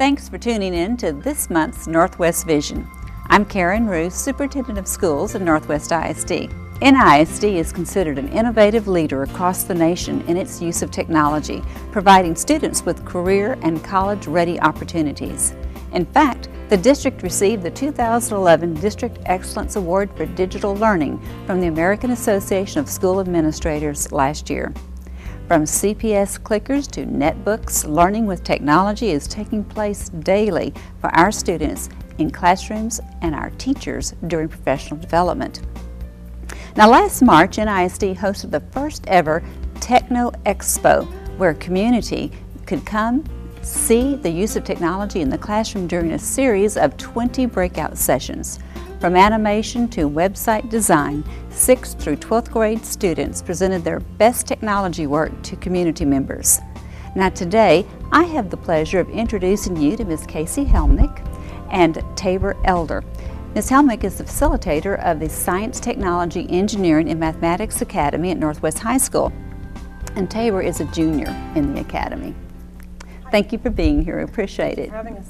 Thanks for tuning in to this month's Northwest Vision. I'm Karen Roos, Superintendent of Schools at Northwest ISD. NISD is considered an innovative leader across the nation in its use of technology, providing students with career and college-ready opportunities. In fact, the district received the 2011 District Excellence Award for Digital Learning from the American Association of School Administrators last year. From CPS clickers to netbooks, learning with technology is taking place daily for our students in classrooms and our teachers during professional development. Now, last March, NISD hosted the first ever Techno Expo, where community could come see the use of technology in the classroom during a series of 20 breakout sessions. From animation to website design, 6th through 12th grade students presented their best technology work to community members. Now today, I have the pleasure of introducing you to Ms. Casey Helmick and Tabor Elder. Ms. Helmick is the facilitator of the Science, Technology, Engineering, and Mathematics Academy at Northwest High School, and Tabor is a junior in the Academy. Thank you for being here. I appreciate it. Thanks for having us.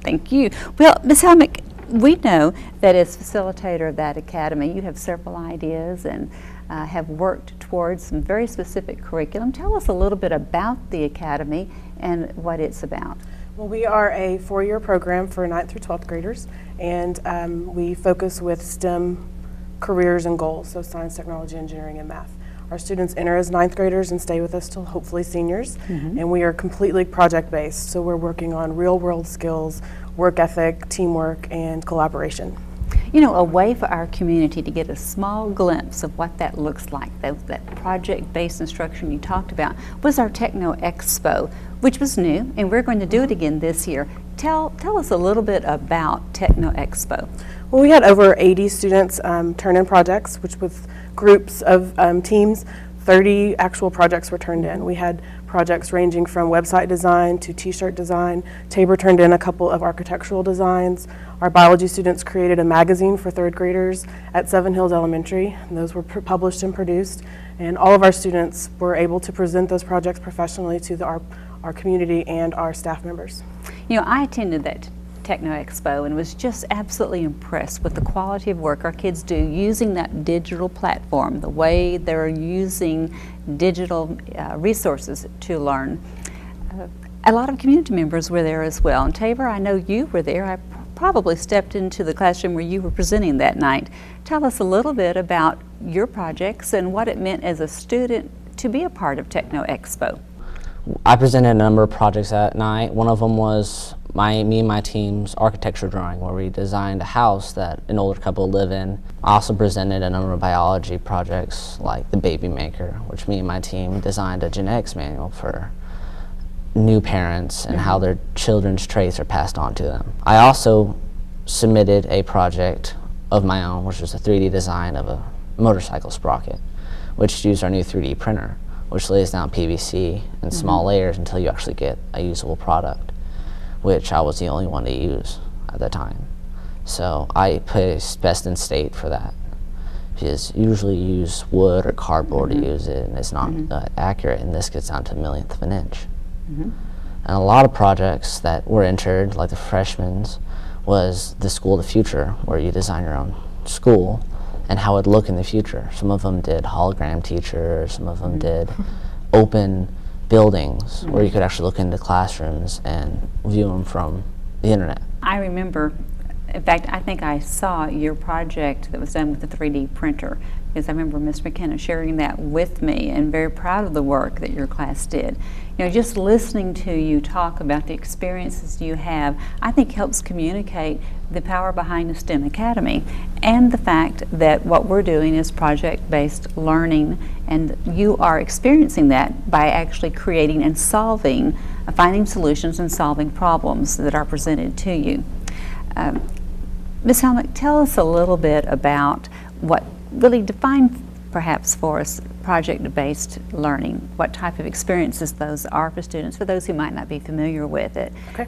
Thank you. Well, Ms. Helmick, we know that as facilitator of that academy, you have several ideas and have worked towards some very specific curriculum. Tell us a little bit about the academy and what it's about. Well, we are a 4-year program for 9th through 12th graders, and we focus with STEM careers and goals, so science, technology, engineering, and math. Our students enter as 9th graders and stay with us till hopefully seniors, and we are completely project-based, so we're working on real-world skills, work ethic, teamwork, and collaboration. You know, a way for our community to get a small glimpse of what that looks like, that project-based instruction you talked about, was our Techno Expo, which was new, and we're going to do it again this year. Tell us a little bit about Techno Expo. Well, we had over 80 students turn in projects, which with groups of teams, 30 actual projects were turned in. We had projects ranging from website design to t-shirt design. Tabor turned in a couple of architectural designs. Our biology students created a magazine for 3rd graders at Seven Hills Elementary, and those were published and produced. And all of our students were able to present those projects professionally to our community and our staff members. You know, I attended that Techno Expo and was just absolutely impressed with the quality of work our kids do using that digital platform, the way they're using digital resources to learn. A lot of community members were there as well, and Tabor, I know you were there. I probably stepped into the classroom where you were presenting that night. Tell us a little bit about your projects and what it meant as a student to be a part of Techno Expo. I presented a number of projects that night. One of them was me and my team's architecture drawing, where we designed a house that an older couple live in. I also presented a number of biology projects like the baby maker, which me and my team designed a genetics manual for new parents and how their children's traits are passed on to them. I also submitted a project of my own, which was a 3D design of a motorcycle sprocket, which used our new 3D printer, which lays down PVC in small layers until you actually get a usable product, which I was the only one to use at the time. So I placed best in state for that, because usually you use wood or cardboard to use it, and it's not accurate, and this gets down to a millionth of an inch. And a lot of projects that were entered, like the freshmen's, was the school of the future, where you design your own school and how it would look in the future. Some of them did hologram teachers, some of them did open buildings where you could actually look into classrooms and view them from the internet. I remember, in fact, I think I saw your project that was done with the 3D printer, because I remember Ms. McKenna sharing that with me, and very proud of the work that your class did. You know, just listening to you talk about the experiences you have, I think helps communicate the power behind the STEM Academy and the fact that what we're doing is project-based learning, and you are experiencing that by actually creating and solving, finding solutions and solving problems that are presented to you. Ms. Helmick, tell us a little bit about what really define perhaps for us project-based learning, what type of experiences those are for students, for those who might not be familiar with it. Okay.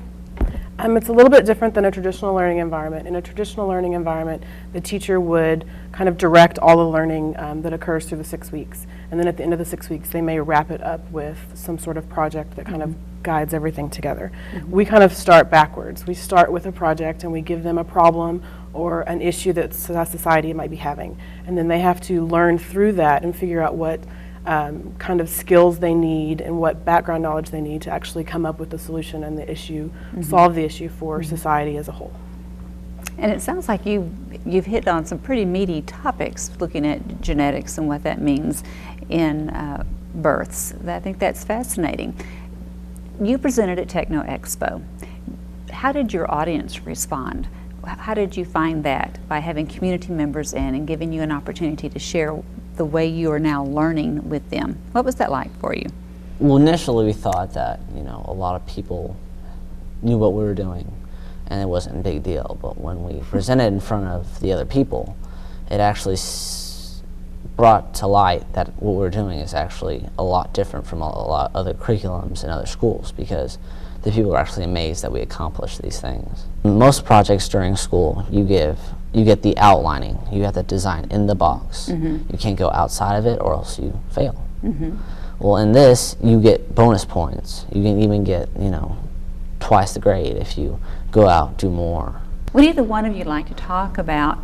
It's a little bit different than a traditional learning environment. In a traditional learning environment, the teacher would kind of direct all the learning that occurs through the 6 weeks. And then at the end of the 6 weeks, they may wrap it up with some sort of project that kind of guides everything together. We kind of start backwards. We start with a project and we give them a problem or an issue that society might be having. And then they have to learn through that and figure out what kind of skills they need and what background knowledge they need to actually come up with the solution and the issue, solve the issue for society as a whole. And it sounds like you've hit on some pretty meaty topics, looking at genetics and what that means in births. I think that's fascinating. You presented at Techno Expo. How did your audience respond? How did you find that by having community members in and giving you an opportunity to share the way you are now learning with them? What was that like for you? Well, initially we thought that, a lot of people knew what we were doing and it wasn't a big deal, but when we presented in front of the other people, it actually brought to light that what we're doing is actually a lot different from a lot of other curriculums in other schools, because the people are actually amazed that we accomplish these things. Most projects during school, you get the outlining. You have to design in the box. You can't go outside of it or else you fail. Well, in this, you get bonus points. You can even get, twice the grade if you go out, do more. Would either one of you like to talk about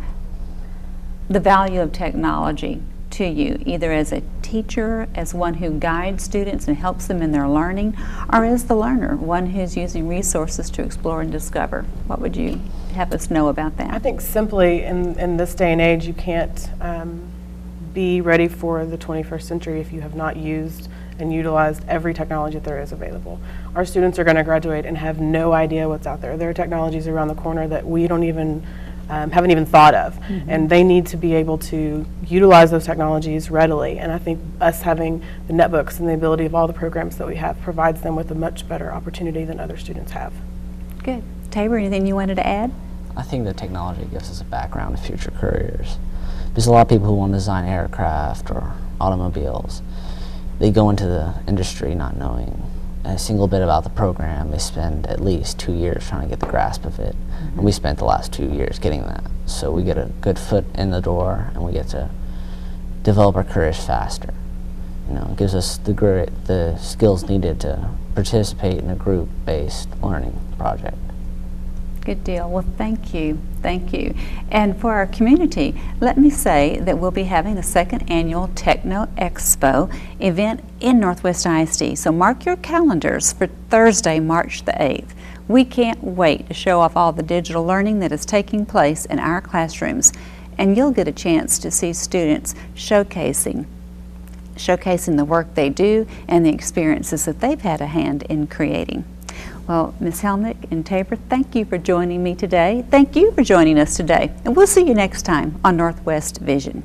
the value of technology to you, either as a teacher, as one who guides students and helps them in their learning, or as the learner, one who's using resources to explore and discover? What would you have us know about that? I think simply in this day and age, you can't be ready for the 21st century if you have not used and utilized every technology that there is available. Our students are going to graduate and have no idea what's out there. There are technologies around the corner that we don't even haven't even thought of, and they need to be able to utilize those technologies readily. And I think us having the netbooks and the ability of all the programs that we have provides them with a much better opportunity than other students have. Good. Tabor, anything you wanted to add? I think that technology gives us a background in future careers. There's a lot of people who want to design aircraft or automobiles. They go into the industry not knowing a single bit about the program. They spend at least 2 years trying to get the grasp of it. And we spent the last 2 years getting that. So we get a good foot in the door and we get to develop our careers faster. It gives us the skills needed to participate in a group-based learning project. Good deal. Well, thank you. Thank you. And for our community, let me say that we'll be having the second annual Techno Expo event in Northwest ISD. So mark your calendars for Thursday, March the 8th. We can't wait to show off all the digital learning that is taking place in our classrooms. And you'll get a chance to see students showcasing the work they do and the experiences that they've had a hand in creating. Well, Ms. Helnick and Tabor, thank you for joining me today. Thank you for joining us today. And we'll see you next time on Northwest Vision.